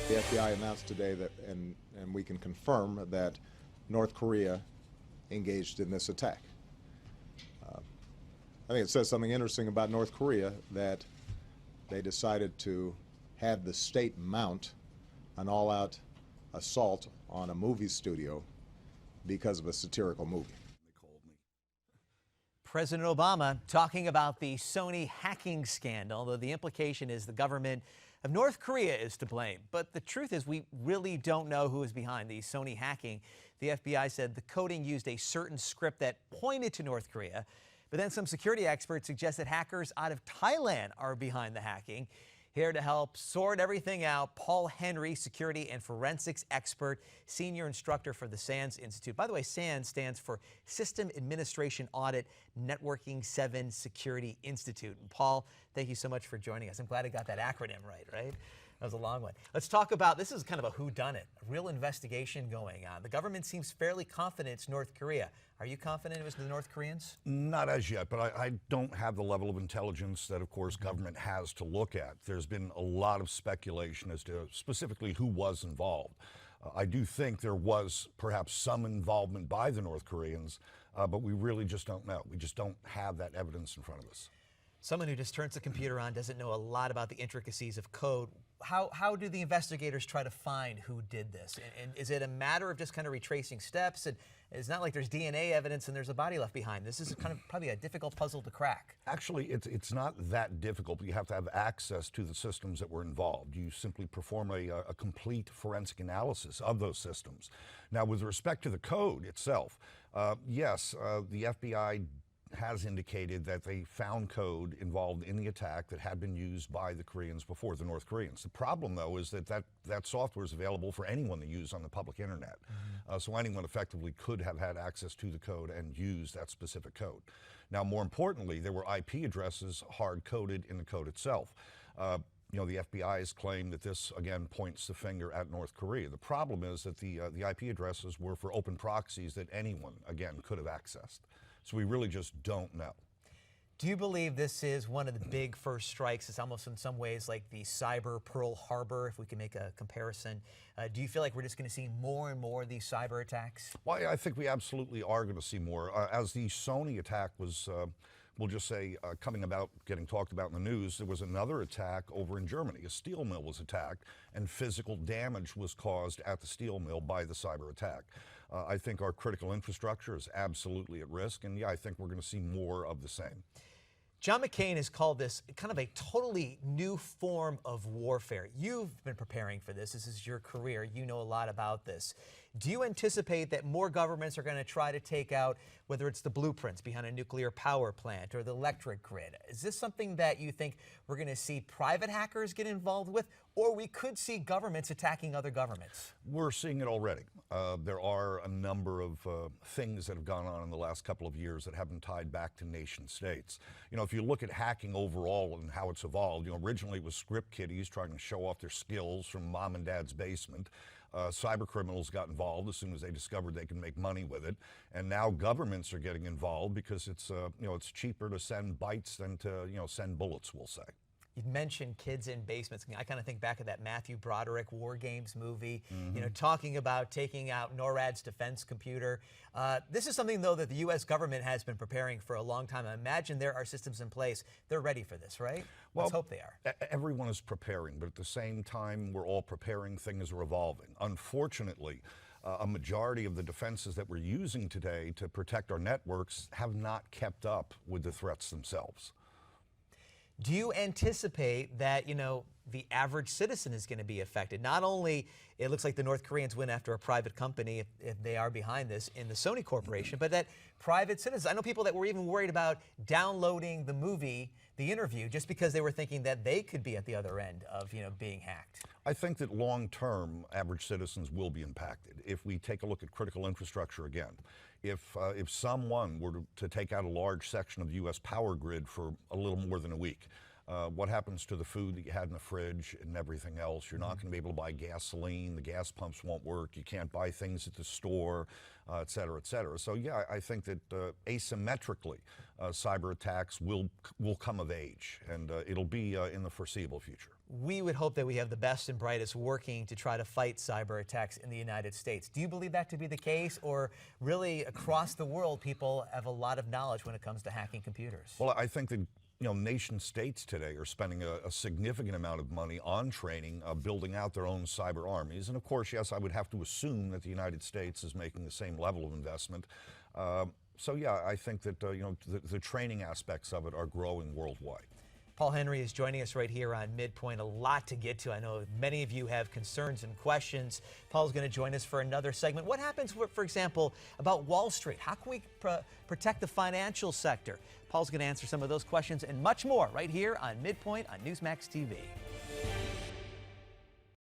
The FBI announced today that, and we can confirm that North Korea engaged in this attack. I think it says something interesting about North Korea that they decided to have the state mount an all-out assault on a movie studio because of a satirical movie. President Obama talking about the Sony hacking scandal, though the implication is the government of North Korea is to blame. But the truth is we really don't know who is behind the Sony hacking. The FBI said the coding used a certain script that pointed to North Korea, but then some security experts suggest that hackers out of Thailand are behind the hacking. Here to help sort everything out, Paul Henry, security and forensics expert, senior instructor for the SANS Institute. By the way, SANS stands for System Administration Audit Networking 7 Security Institute. And Paul, thank you so much for joining us. I'm glad I got that acronym right? That was a long one. Let's talk about, this is kind of a whodunit, a real investigation going on. The government seems fairly confident it's North Korea. Are you confident it was the North Koreans? Not as yet, but I don't have the level of intelligence that, of course, government has to look at. There's been a lot of speculation as to specifically who was involved. I do think there was perhaps some involvement by the North Koreans, but we really just don't know. We just don't have that evidence in front of us. Someone who just turns the computer on doesn't know a lot about the intricacies of code. How do the investigators try to find who did this? And is it a matter of just kind of retracing steps? And it's not like there's DNA evidence and there's a body left behind. This is kind of probably a difficult puzzle to crack. Actually, it's not that difficult. You have to have access to the systems that were involved. You simply perform a complete forensic analysis of those systems. Now, with respect to the code itself, yes, the FBI has indicated that they found code involved in the attack that had been used by the Koreans before the North Koreans. The problem, though, is that software is available for anyone to use on the public internet. So anyone effectively could have had access to the code and use that specific code. Now, more importantly, there were IP addresses hard-coded in the code itself. You know, the FBI has claimed that this, again, points the finger at North Korea. The problem is that the IP addresses were for open proxies that anyone, again, could have accessed. So we really just don't know. Do you believe this is one of the big first strikes? It's almost in some ways like the cyber Pearl Harbor, if we can make a comparison. Do you feel like we're just going to see more and more of these cyber attacks? Well, I think we absolutely are going to see more. As the Sony attack was, we'll just say, getting talked about in the news, there was another attack over in Germany. A steel mill was attacked, and physical damage was caused at the steel mill by the cyber attack. I think our critical infrastructure is absolutely at risk, and yeah, I think we're going to see more of the same. John McCain has called this kind of a totally new form of warfare. You've been preparing for this. This is your career. You know a lot about this. Do you anticipate that more governments are going to try to take out, whether it's the blueprints behind a nuclear power plant or the electric grid? Is this something that you think we're going to see private hackers get involved with, or we could see governments attacking other governments? We're seeing it already. There are a number of things that have gone on in the last couple of years that have been tied back to nation states. You know, if you look at hacking overall and how it's evolved, you know, originally it was script kiddies trying to show off their skills from mom and dad's basement. Cyber criminals got involved as soon as they discovered they can make money with it, and now governments are getting involved because it's you know, it's cheaper to send bytes than to, you know, send bullets, we'll say. You mentioned kids in basements. I kind of think back of that Matthew Broderick War Games movie, you know, talking about taking out NORAD's defense computer. This is something, though, that the U.S. government has been preparing for a long time. I imagine there are systems in place. They're ready for this, right? Well, let's hope they are. Everyone is preparing, but at the same time, we're all preparing. Things are evolving. Unfortunately, a majority of the defenses that we're using today to protect our networks have not kept up with the threats themselves. Do you anticipate that, you know, the average citizen is going to be affected? Not only it looks like the North Koreans went after a private company, if they are behind this, in the Sony Corporation, but that private citizens, I know people that were even worried about downloading the movie, the interview, just because they were thinking that they could be at the other end of, you know, being hacked. I think that long-term, average citizens will be impacted. If we take a look at critical infrastructure again, if someone were to take out a large section of the U.S. power grid for a little more than a week, what happens to the food that you had in the fridge and everything else? You're not going to be able to buy gasoline. The gas pumps won't work. You can't buy things at the store, et cetera, et cetera. So yeah, I think that asymmetrically, cyber attacks will come of age, and it'll be in the foreseeable future. we would hope that we have the best and brightest working to try to fight cyber attacks in the United States. Do you believe that to be the case, or really across the world people have a lot of knowledge when it comes to hacking computers? Well, I think that nation states today are spending a significant amount of money on training, building out their own cyber armies. And of course, yes, I would have to assume that the United States is making the same level of investment. So yeah, I think that the training aspects of it are growing worldwide. Paul Henry is joining us right here on Midpoint. A lot to get to. I know many of you have concerns and questions. Paul's going to join us for another segment. What happens, for example, about Wall Street? How can we protect the financial sector? Paul's going to answer some of those questions and much more right here on Midpoint on Newsmax TV.